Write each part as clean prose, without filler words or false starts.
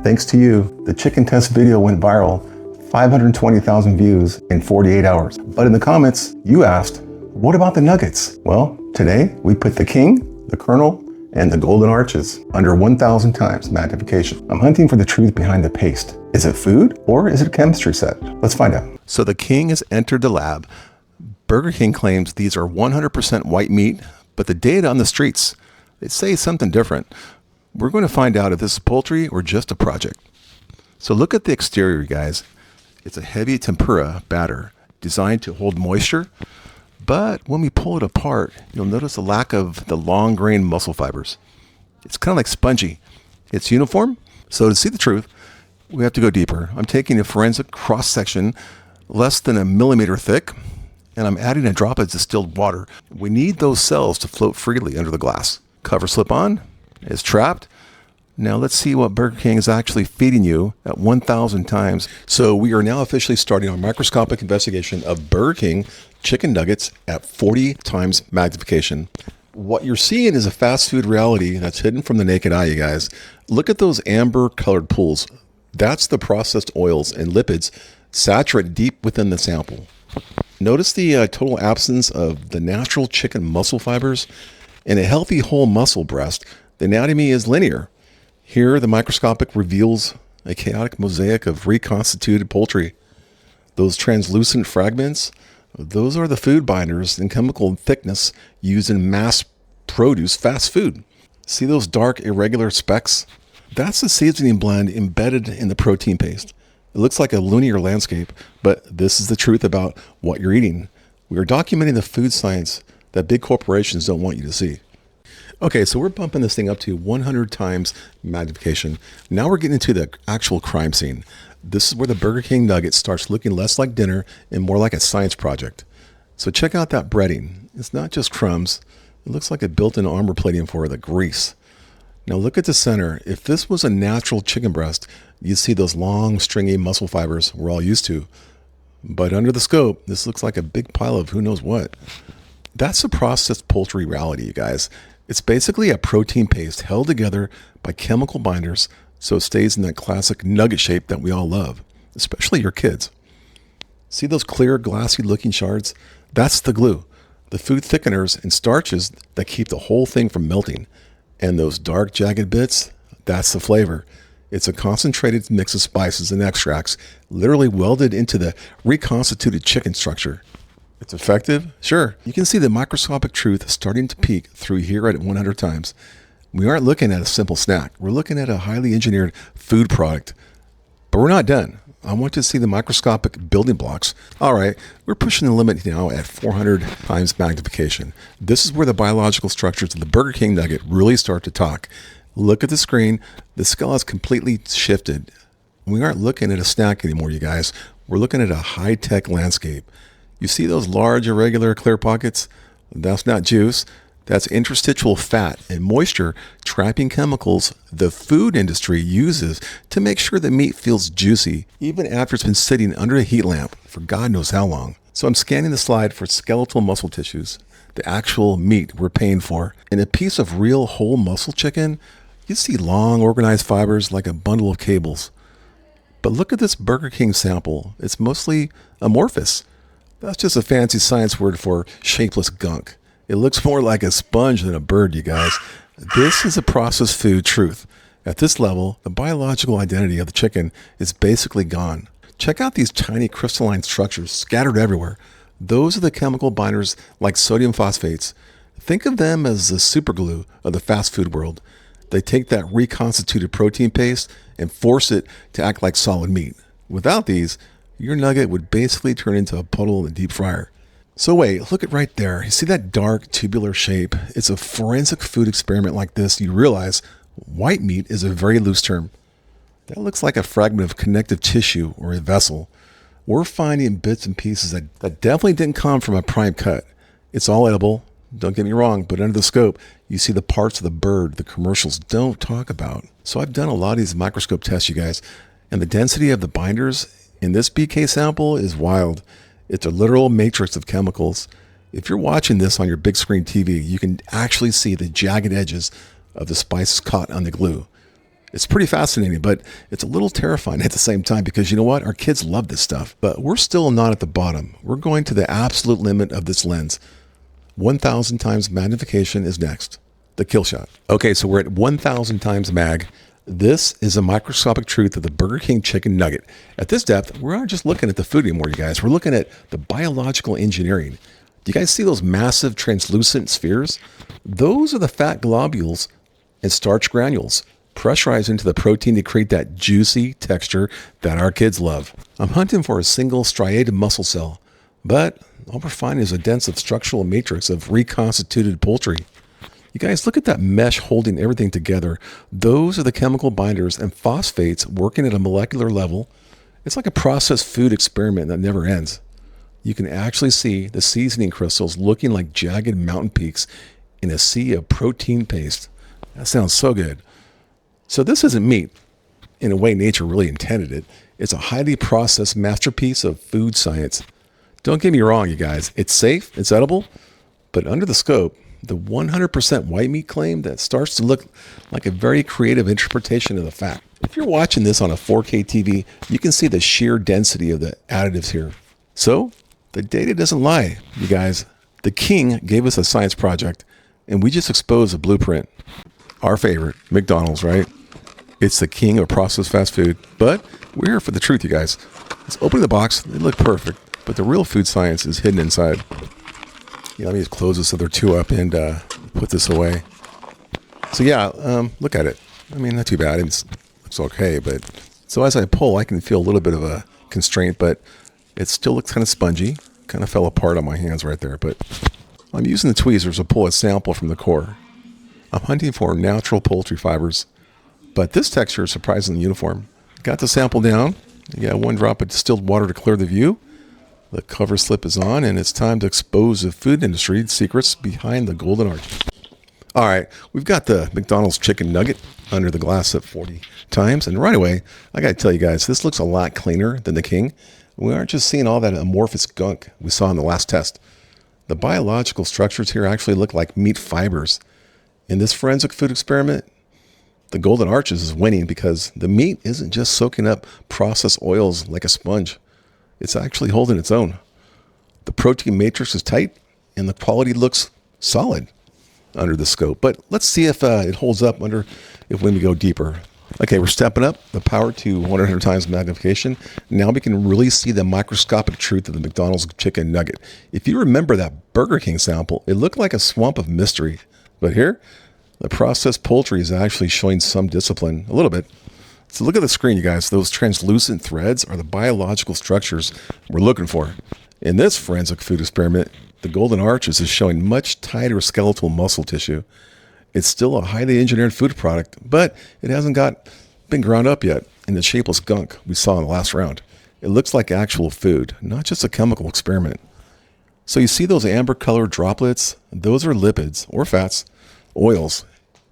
Thanks to you, the chicken test video went viral, 520,000 views in 48 hours. But in the comments, you asked, what about the nuggets? Well, today we put the king, the colonel, and the golden arches under 1,000 times magnification. I'm hunting for the truth behind the paste. Is it food or is it a chemistry set? Let's find out. So the king has entered the lab. Burger King claims these are 100% white meat, but the data on the streets, they say something different. We're going to find out if this is poultry or just a project. So look at the exterior, guys. It's a heavy tempura batter designed to hold moisture. But when we pull it apart, you'll notice a lack of the long grain muscle fibers. It's kind of like spongy. It's uniform. So to see the truth, we have to go deeper. I'm taking a forensic cross section less than a millimeter thick, and I'm adding a drop of distilled water. We need those cells to float freely under the glass. Cover slip on, it's trapped. Now let's see what Burger King is actually feeding you at 1,000 times. So we are now officially starting our microscopic investigation of Burger King chicken nuggets at 40 times magnification. What you're seeing is a fast food reality that's hidden from the naked eye, you guys. Look at those amber colored pools. That's the processed oils and lipids saturated deep within the sample. Notice the total absence of the natural chicken muscle fibers. In a healthy whole muscle breast, the anatomy is linear. Here, the microscopic reveals a chaotic mosaic of reconstituted poultry. Those translucent fragments, those are the food binders and chemical thickness used in mass produce fast food. See those dark, irregular specks? That's the seasoning blend embedded in the protein paste. It looks like a linear landscape, but this is the truth about what you're eating. We are documenting the food science that big corporations don't want you to see. Okay, so we're bumping this thing up to 100 times magnification. Now we're getting into the actual crime scene. This is where the Burger King nugget starts looking less like dinner and more like a science project. So check out that breading. It's not just crumbs. It looks like a built-in armor plating for the grease. Now look at the center. If this was a natural chicken breast, you'd see those long, stringy muscle fibers we're all used to. But under the scope, this looks like a big pile of who knows what. That's a processed poultry reality, you guys. It's basically a protein paste held together by chemical binders so it stays in that classic nugget shape that we all love, especially your kids. See those clear, glassy looking shards? That's the glue, the food thickeners and starches that keep the whole thing from melting. And those dark, jagged bits, that's the flavor. It's a concentrated mix of spices and extracts literally welded into the reconstituted chicken structure. It's effective? Sure. You can see the microscopic truth starting to peek through here at 100 times. We aren't looking at a simple snack. We're looking at a highly engineered food product. But we're not done. I want to see the microscopic building blocks. All right, we're pushing the limit now at 400 times magnification. This is where the biological structures of the Burger King nugget really start to talk. Look at the screen. The scale has completely shifted. We aren't looking at a snack anymore, you guys. We're looking at a high-tech landscape. You see those large, irregular, clear pockets? That's not juice. That's interstitial fat and moisture trapping chemicals the food industry uses to make sure the meat feels juicy, even after it's been sitting under a heat lamp for God knows how long. So I'm scanning the slide for skeletal muscle tissues, the actual meat we're paying for. In a piece of real whole muscle chicken, you see long, organized fibers like a bundle of cables. But look at this Burger King sample. It's mostly amorphous. That's just a fancy science word for shapeless gunk. It looks more like a sponge than a bird, you guys. This is a processed food truth. At this level, the biological identity of the chicken is basically gone. Check out these tiny crystalline structures scattered everywhere. Those are the chemical binders like sodium phosphates. Think of them as the superglue of the fast food world. They take that reconstituted protein paste and force it to act like solid meat. Without these, your nugget would basically turn into a puddle in the deep fryer. So wait, look at right there. You see that dark tubular shape? It's a forensic food experiment like this. You realize white meat is a very loose term. That looks like a fragment of connective tissue or a vessel. We're finding bits and pieces that definitely didn't come from a prime cut. It's all edible, don't get me wrong, but under the scope, you see the parts of the bird the commercials don't talk about. So I've done a lot of these microscope tests, you guys, and the density of the binders in this BK sample is wild. It's a literal matrix of chemicals. If you're watching this on your big screen TV, you can actually see the jagged edges of the spices caught on the glue. It's pretty fascinating, but it's a little terrifying at the same time because you know what? Our kids love this stuff, but we're still not at the bottom. We're going to the absolute limit of this lens. 1,000 times magnification is next. The kill shot. Okay, so we're at 1,000 times mag. This is a microscopic truth of the Burger King chicken nugget. At this depth, we're not just looking at the food anymore, you guys. We're looking at the biological engineering. Do you guys see those massive translucent spheres? Those are the fat globules and starch granules pressurized into the protein to create that juicy texture that our kids love. I'm hunting for a single striated muscle cell, but all we're finding is a dense structural matrix of reconstituted poultry. You guys, look at that mesh holding everything together. Those are the chemical binders and phosphates working at a molecular level. It's like a processed food experiment that never ends. You can actually see the seasoning crystals looking like jagged mountain peaks in a sea of protein paste. That sounds so good. So this isn't meat in a way nature really intended it. It's a highly processed masterpiece of food science. Don't get me wrong, you guys. It's safe, it's edible, but under the scope, the 100% white meat claim that starts to look like a very creative interpretation of the fact. If you're watching this on a 4K TV, you can see the sheer density of the additives here. So the data doesn't lie, you guys. The king gave us a science project, and we just exposed a blueprint. Our favorite, McDonald's, right? It's the king of processed fast food, but we're here for the truth, you guys. Let's open the box. They look perfect, but the real food science is hidden inside. Yeah, let me just close this other two up and put this away. So yeah, look at it. I mean, not too bad. It looks okay, but so as I pull, I can feel a little bit of a constraint, but it still looks kind of spongy. Kind of fell apart on my hands right there, but I'm using the tweezers to pull a sample from the core. I'm hunting for natural poultry fibers, but this texture is surprisingly uniform. Got the sample down. You got 1 drop of distilled water to clear the view. The cover slip is on, and it's time to expose the food industry secrets behind the golden arch. All right, we've got the McDonald's chicken nugget under the glass at 40 times, and right away, I got to tell you guys, this looks a lot cleaner than the king. We aren't just seeing all that amorphous gunk we saw in the last test. The biological structures here actually look like meat fibers. In this forensic food experiment, the golden arches is winning because the meat isn't just soaking up processed oils like a sponge. It's actually holding its own. The protein matrix is tight and the quality looks solid under the scope. But let's see if it holds up when we go deeper. Okay, we're stepping up the power to 100 times magnification. Now we can really see the microscopic truth of the McDonald's chicken nugget. If you remember that Burger King sample, it looked like a swamp of mystery. But here, the processed poultry is actually showing some discipline, a little bit. So look at the screen, you guys. Those translucent threads are the biological structures we're looking for. In this forensic food experiment, the golden arches is showing much tighter skeletal muscle tissue. It's still a highly engineered food product, but it hasn't been ground up yet in the shapeless gunk we saw in the last round. It looks like actual food, not just a chemical experiment. So you see those amber-colored droplets? Those are lipids or fats, oils.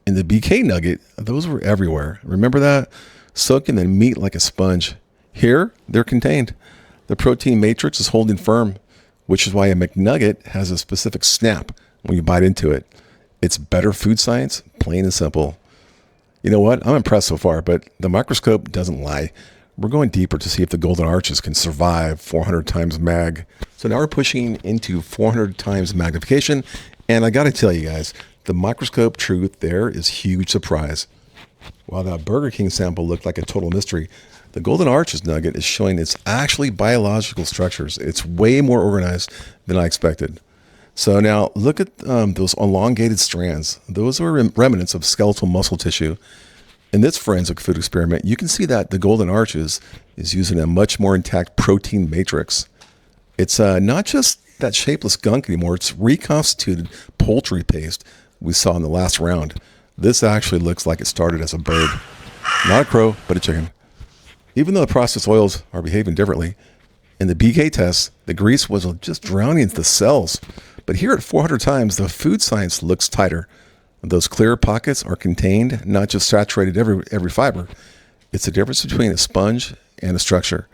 In the BK nugget, those were everywhere. Remember that? Soaking the meat like a sponge. Here, they're contained. The protein matrix is holding firm, which is why a McNugget has a specific snap when you bite into it. It's better food science, plain and simple. You know what? I'm impressed so far, but the microscope doesn't lie. We're going deeper to see if the golden arches can survive 400 times mag. So now we're pushing into 400 times magnification. And I got to tell you guys, the microscope truth there is huge surprise. While that Burger King sample looked like a total mystery, the golden arches nugget is showing it's actually biological structures. It's way more organized than I expected. So now look at those elongated strands. Those are remnants of skeletal muscle tissue. In this forensic food experiment, you can see that the golden arches is using a much more intact protein matrix. It's not just that shapeless gunk anymore. It's reconstituted poultry paste we saw in the last round. This actually looks like it started as a bird. Not a crow, but a chicken. Even though the processed oils are behaving differently, in the BK test, the grease was just drowning into the cells. But here at 400 times, the food science looks tighter. Those clear pockets are contained, not just saturated every fiber. It's the difference between a sponge and a structure.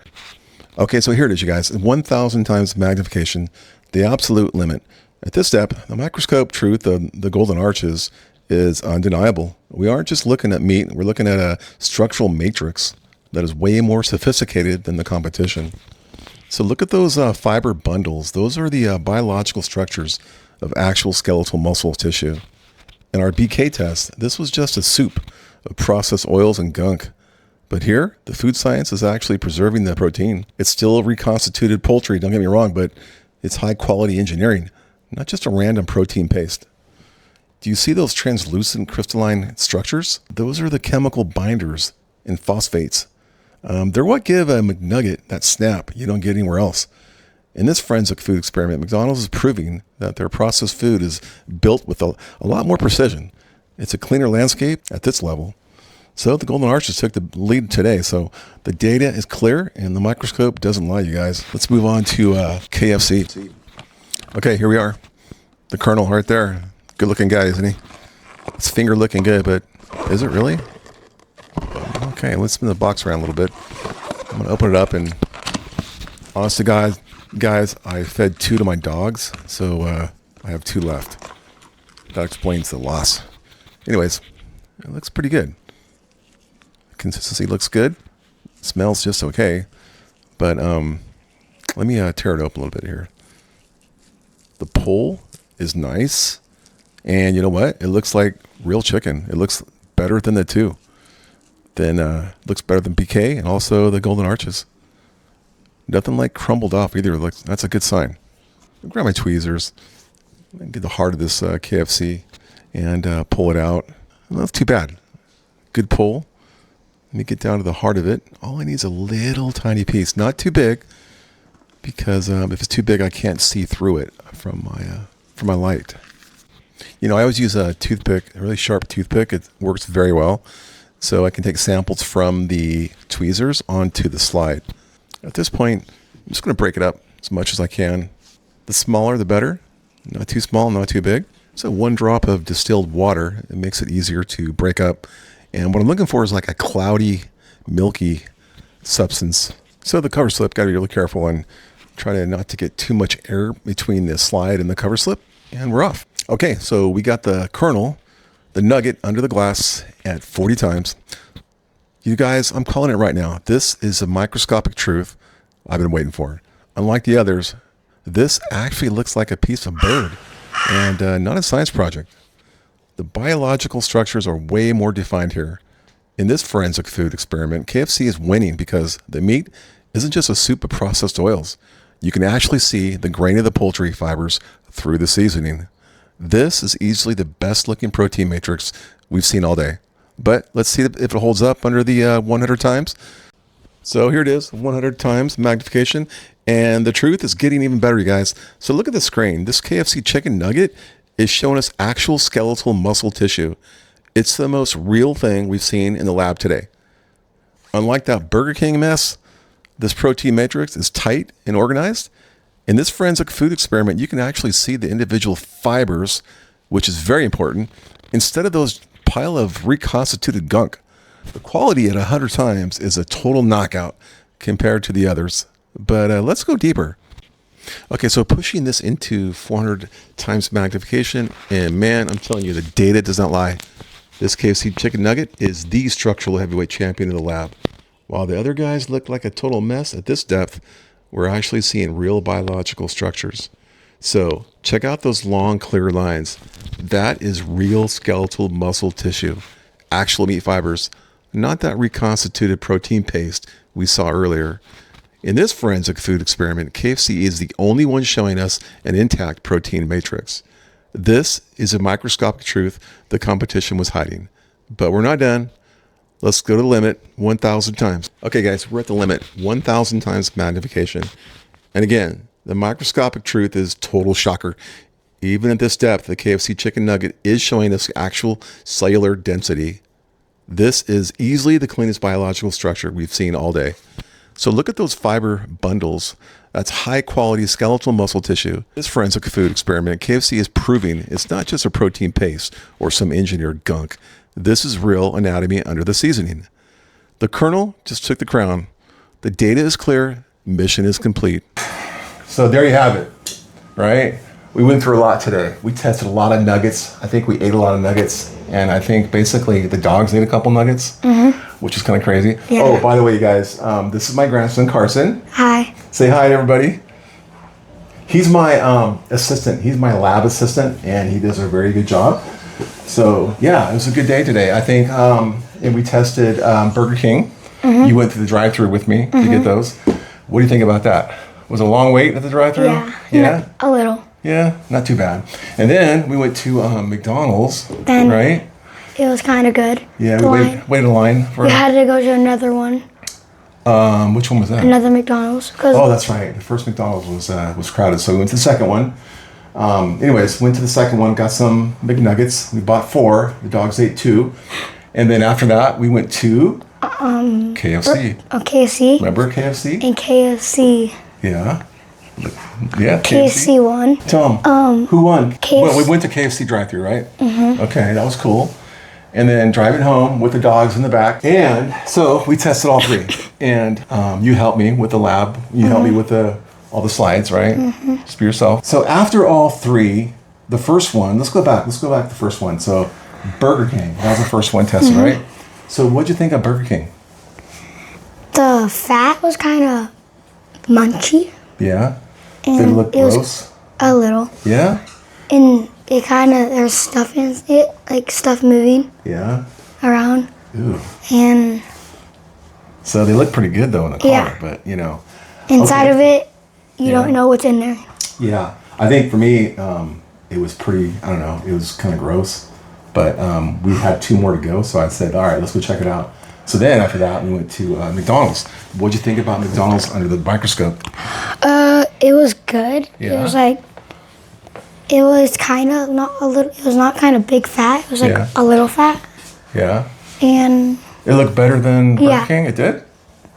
Okay, so here it is, you guys. 1,000 times magnification, the absolute limit. At this step, the microscope truth of the golden arches is undeniable. We aren't just looking at meat, we're looking at a structural matrix that is way more sophisticated than the competition. So look at those fiber bundles. Those are the biological structures of actual skeletal muscle tissue. In our BK test, this was just a soup of processed oils and gunk. But here, the food science is actually preserving the protein. It's still reconstituted poultry, don't get me wrong, but it's high quality engineering, not just a random protein paste. Do you see those translucent crystalline structures? Those are the chemical binders and phosphates. They're what give a McNugget that snap you don't get anywhere else. In this forensic food experiment, McDonald's is proving that their processed food is built with a lot more precision. It's a cleaner landscape at this level. So the Golden Arches took the lead today. So the data is clear and the microscope doesn't lie, you guys. Let's move on to KFC. Okay, here we are. The Colonel right there. Good looking guy, isn't he? His finger looking good, but is it really? Okay, let's spin the box around a little bit. I'm gonna open it up, and honestly, guys, I fed 2 to my dogs, so I have 2 left. That explains the loss. Anyways, it looks pretty good. Consistency looks good. Smells just okay. But let me tear it open a little bit here. The pull is nice. And you know what? It looks like real chicken. It looks better than the 2. Looks better than BK and also the Golden Arches. Nothing like crumbled off either. That's a good sign. I'll grab my tweezers and get the heart of this KFC and pull it out. Well, that's too bad. Good pull. Let me get down to the heart of it. All I need is a little tiny piece, not too big, because if it's too big, I can't see through it from my light. You know, I always use a toothpick, a really sharp toothpick. It works very well. So I can take samples from the tweezers onto the slide. At this point, I'm just going to break it up as much as I can. The smaller, the better. Not too small, not too big. So 1 drop of distilled water, it makes it easier to break up. And what I'm looking for is like a cloudy, milky substance. So the cover slip, got to be really careful and try not to get too much air between the slide and the cover slip. And we're off. Okay, so we got the kernel, the nugget under the glass at 40 times. You guys, I'm calling it right now. This is a microscopic truth I've been waiting for. Unlike the others, this actually looks like a piece of bird and not a science project. The biological structures are way more defined here. In this forensic food experiment, KFC is winning because the meat isn't just a soup of processed oils. You can actually see the grain of the poultry fibers through the seasoning. This is easily the best looking protein matrix we've seen all day. But let's see if it holds up under the 100 times. So here it is, 100 times magnification. And the truth is getting even better, you guys. So look at the screen. This KFC chicken nugget is showing us actual skeletal muscle tissue. It's the most real thing we've seen in the lab today. Unlike that Burger King mess, this protein matrix is tight and organized. In this forensic food experiment, you can actually see the individual fibers, which is very important, instead of those pile of reconstituted gunk. The quality at 100 times is a total knockout compared to the others. But let's go deeper. Okay, so pushing this into 400 times magnification, and man, I'm telling you, the data does not lie. This KFC chicken nugget is the structural heavyweight champion in the lab. While the other guys look like a total mess at this depth, we're actually seeing real biological structures. So check out those long, clear lines. That is real skeletal muscle tissue, actual meat fibers, not that reconstituted protein paste we saw earlier. In this forensic food experiment, KFC is the only one showing us an intact protein matrix. This is a microscopic truth the competition was hiding. But we're not done. Let's go to the limit, 1,000 times. Okay, guys, we're at the limit, 1,000 times magnification. And again, the microscopic truth is total shocker. Even at this depth, the KFC chicken nugget is showing us actual cellular density. This is easily the cleanest biological structure we've seen all day. So look at those fiber bundles. That's high quality skeletal muscle tissue. This forensic food experiment, KFC is proving it's not just a protein paste or some engineered gunk. This is real anatomy under the seasoning. The Colonel just took the crown. The data is clear. Mission is complete. So there you have it, right? we went through a lot today. We tested a lot of nuggets. I think we ate a lot of nuggets. And I think basically the dogs ate a couple nuggets, which is kind of crazy. Yeah. Oh, by the way, you guys, this is my grandson, Carson. Hi. Say hi to everybody. He's my assistant. He's my lab assistant, and he does a very good job. So, yeah, it was a good day today. I think, and we tested Burger King. You went through the drive-thru with me to get those. What do you think about that? Was it a long wait at the drive-thru? Yeah. A little. Yeah, not too bad. And then we went to McDonald's, right? It was kind of good. Yeah, we waited in line for. We had to go to another one. Which one was that? Another McDonald's. Oh, that's right. The first McDonald's was crowded, so we went to the second one. Anyways, went to the second one, got some McNuggets. We bought 4. The dogs ate 2, and then after that, we went to KFC. KFC. Remember KFC? And KFC. Yeah. Yeah. KFC won. Tell them. Who won? KFC. Well, we went to KFC drive-thru, right? Okay, that was cool. And then driving home with the dogs in the back. And so we tested all 3. And you helped me with the lab. You helped me with all the slides, right? Just be yourself. So after all 3, the first one, let's go back to the first one. So Burger King, that was the first one tested, right? So what'd you think of Burger King? The fat was kind of munchy. Yeah? And did it look gross? A little. Yeah? And it kind of, there's stuff in it, like stuff moving. Yeah? Around. Ooh. And. So they look pretty good though in the car, but you know. Inside of it, you don't know what's in there. Yeah. I think for me, it was pretty, I don't know, it was kind of gross. But we had 2 more to go, so I said, all right, let's go check it out. So then after that, we went to McDonald's. What'd you think about McDonald's under the microscope? It was good. Yeah. It was like, it was kind of not a little, it was not kind of big fat. It was like a little fat. Yeah. And. It looked better than Burger King? It did?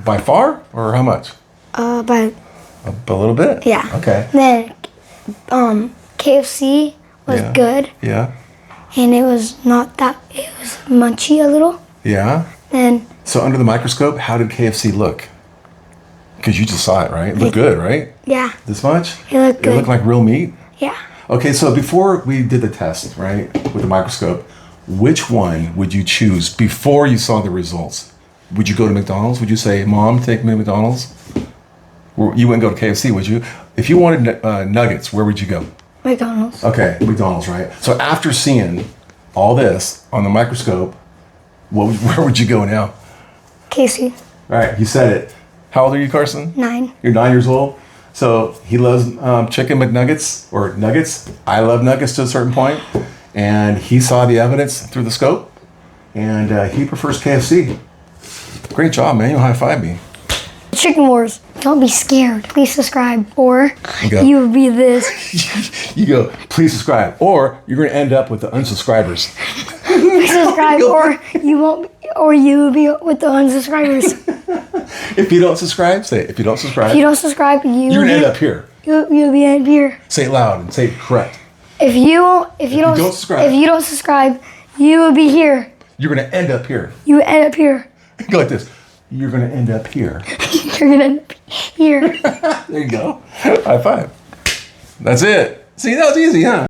By far? Or how much? By. A little bit? Yeah. Okay. Then, KFC was good. Yeah. And it was not that, it was munchy a little. Yeah? And. So under the microscope, how did KFC look? Because you just saw it, right? It looked good, right? Yeah. This much? It looked good. It looked like real meat? Yeah. Okay, so before we did the test, right, with the microscope, which one would you choose before you saw the results? Would you go to McDonald's? Would you say, Mom, take me to McDonald's? Or you wouldn't go to KFC, would you? If you wanted nuggets, where would you go? McDonald's. Okay, McDonald's, right? So after seeing all this on the microscope, where would you go now? KFC. All right, you said it. How old are you, Carson? 9. You're 9 years old? So he loves chicken McNuggets or nuggets. I love nuggets to a certain point. And he saw the evidence through the scope. And he prefers KFC. Great job, man. You'll high five me. Chicken Wars. Don't be scared. Please subscribe. Or you will be this. You go, please subscribe. Or you're going to end up with the unsubscribers. Please subscribe. Or you won't. Or you will be with the unsubscribers. If you don't subscribe, say it. If you don't subscribe. If you don't subscribe, you're going to end up here. You'll be up here. Say it loud and say it correct. If you don't subscribe, you will be here. You're going to end up here. You will end up here. Go like this. You're going to end up here. You're going to end up here. There you go. High five. That's it. See, that was easy, huh?